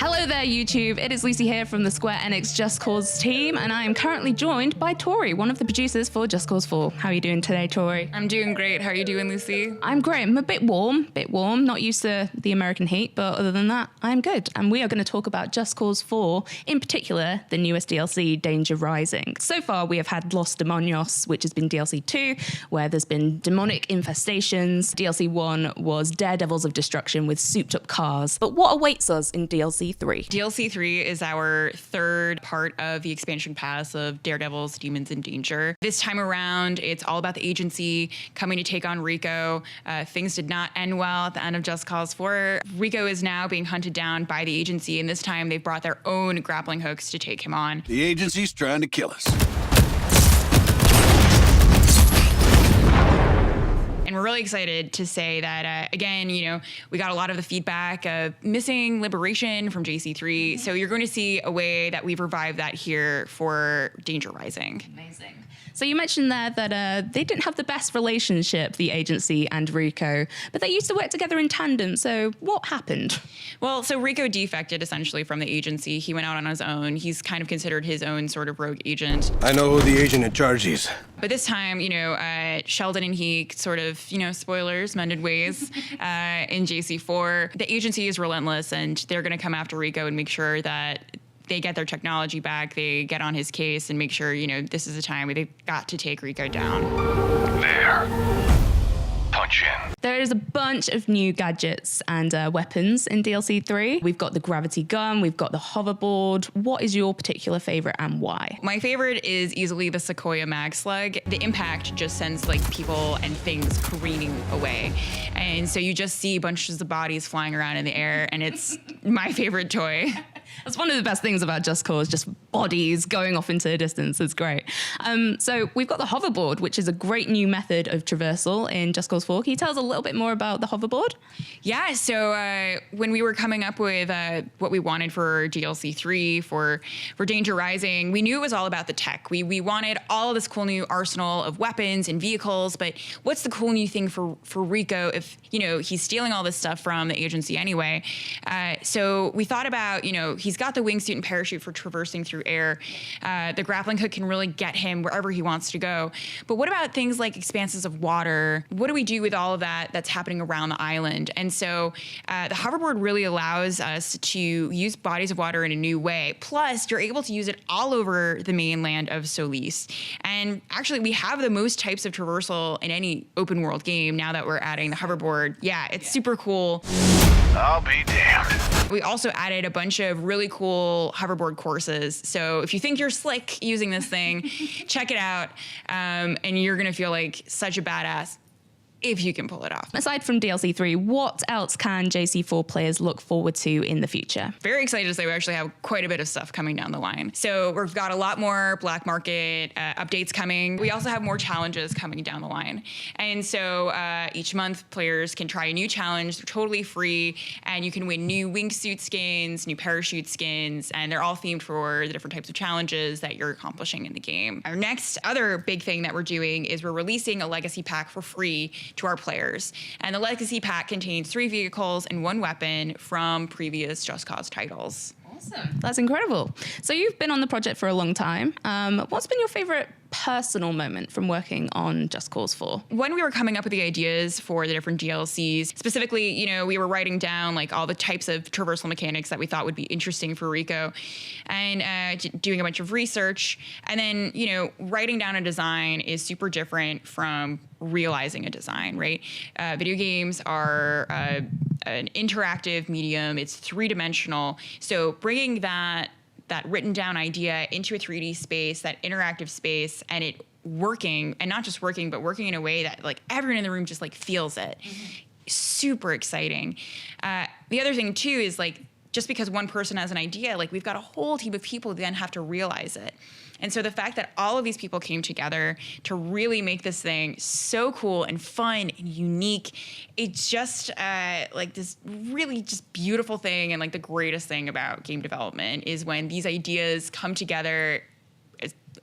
Hello there, YouTube. It is Lucy here from the Square Enix Just Cause team, and I am currently joined by Tori, one of the producers for Just Cause 4. How are you doing today, Tori? I'm doing great. How are you doing, Lucy? I'm great. I'm a bit warm, not used to the American heat, but other than that, I'm good. And we are going to talk about Just Cause 4, in particular, the newest DLC, Danger Rising. So far, we have had Los Demonios, which has been DLC 2, where there's been demonic infestations. DLC 1 was Daredevils of Destruction with souped-up cars. But what awaits us in DLC 3? DLC 3 is our third part of the expansion pass of Daredevils, Demons in Danger. This time around, it's all about the agency coming to take on Rico. Things did not end well at the end of Just Cause 4. Rico is now being hunted down by the agency, and this time they've brought their own grappling hooks to take him on. The agency's trying to kill us. And we're really excited to say that, again, we got a lot of the feedback of missing Liberation from JC3. So you're going to see a way that we've revived that here for Danger Rising. Amazing. So you mentioned there that they didn't have the best relationship, the agency and Rico, but they used to work together in tandem. So what happened? Well, so Rico defected essentially from the agency. He went out on his own. He's kind of considered his own sort of rogue agent. I know who the agent in charge is. But this time, Sheldon and he sort of, spoilers, mended ways in JC4. The agency is relentless, and they're going to come after Rico and make sure that they get their technology back, they get on his case and make sure, this is the time where they've got to take Rico down. There. Punch in. There is a bunch of new gadgets and weapons in DLC 3. We've got the gravity gun, we've got the hoverboard. What is your particular favorite and why? My favorite is easily the Sequoia Mag Slug. The impact just sends people and things careening away. And so you just see bunches of bodies flying around in the air, and it's my favorite toy. That's one of the best things about Just Cause, just bodies going off into the distance. It's great. So we've got the hoverboard, which is a great new method of traversal in Just Cause 4. Can you tell us a little bit more about the hoverboard? Yeah, so when we were coming up with what we wanted for DLC 3, for Danger Rising, we knew it was all about the tech. We wanted all of this cool new arsenal of weapons and vehicles, but what's the cool new thing for Rico if, he's stealing all this stuff from the agency anyway? So we thought about, he's got the wingsuit and parachute for traversing through air. The grappling hook can really get him wherever he wants to go. But what about things like expanses of water? What do we do with all of that's happening around the island? And so the hoverboard really allows us to use bodies of water in a new way. Plus, you're able to use it all over the mainland of Solis. And actually, we have the most types of traversal in any open world game now that we're adding the hoverboard. Yeah, it's super cool. I'll be damned. We also added a bunch of really cool hoverboard courses. So if you think you're slick using this thing, check it out. And you're going to feel like such a badass if you can pull it off. Aside from DLC 3, what else can JC4 players look forward to in the future? Very excited to say we actually have quite a bit of stuff coming down the line. So we've got a lot more black market updates coming. We also have more challenges coming down the line. And so each month players can try a new challenge. They're totally free, and you can win new wingsuit skins, new parachute skins, and they're all themed for the different types of challenges that you're accomplishing in the game. Our next other big thing that we're doing is we're releasing a legacy pack for free to our players. And the legacy pack contains 3 vehicles and 1 weapon from previous Just Cause titles. Awesome. That's incredible. So you've been on the project for a long time. What's been your favorite personal moment from working on Just Cause 4? When we were coming up with the ideas for the different DLCs, specifically, we were writing down all the types of traversal mechanics that we thought would be interesting for Rico, and doing a bunch of research. And then, writing down a design is super different from realizing a design, right? Video games are an interactive medium. It's 3-dimensional. So bringing that written down idea into a 3D space, that interactive space, and it working, and not just working, but working in a way that everyone in the room just feels it. Mm-hmm. Super exciting. The other thing too is just because one person has an idea, we've got a whole team of people who then have to realize it. And so the fact that all of these people came together to really make this thing so cool and fun and unique, it's just this really just beautiful thing. And the greatest thing about game development is when these ideas come together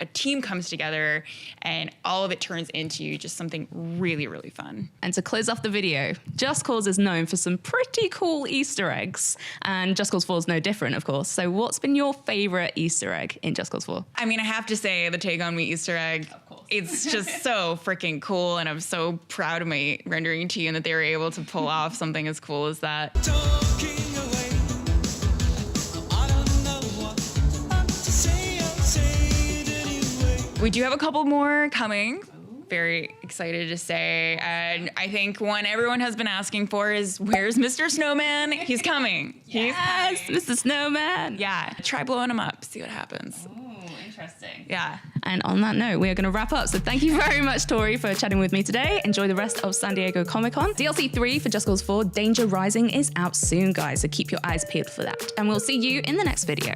a team comes together and all of it turns into just something really, really fun. And to close off the video, Just Cause is known for some pretty cool Easter eggs. And Just Cause 4 is no different, of course. So what's been your favorite Easter egg in Just Cause 4? I mean, I have to say the Take On Me Easter egg. Of course. It's just so freaking cool, and I'm so proud of my rendering team that they were able to pull off something as cool as that. We do have a couple more coming. Very excited to say. And I think one everyone has been asking for is, where's Mr. Snowman? He's coming. Yes, Mr. Snowman. Yeah, try blowing him up, see what happens. Ooh, interesting. Yeah. And on that note, we are going to wrap up. So thank you very much, Tori, for chatting with me today. Enjoy the rest of San Diego Comic-Con. DLC3 for Just Cause 4, Danger Rising is out soon, guys. So keep your eyes peeled for that. And we'll see you in the next video.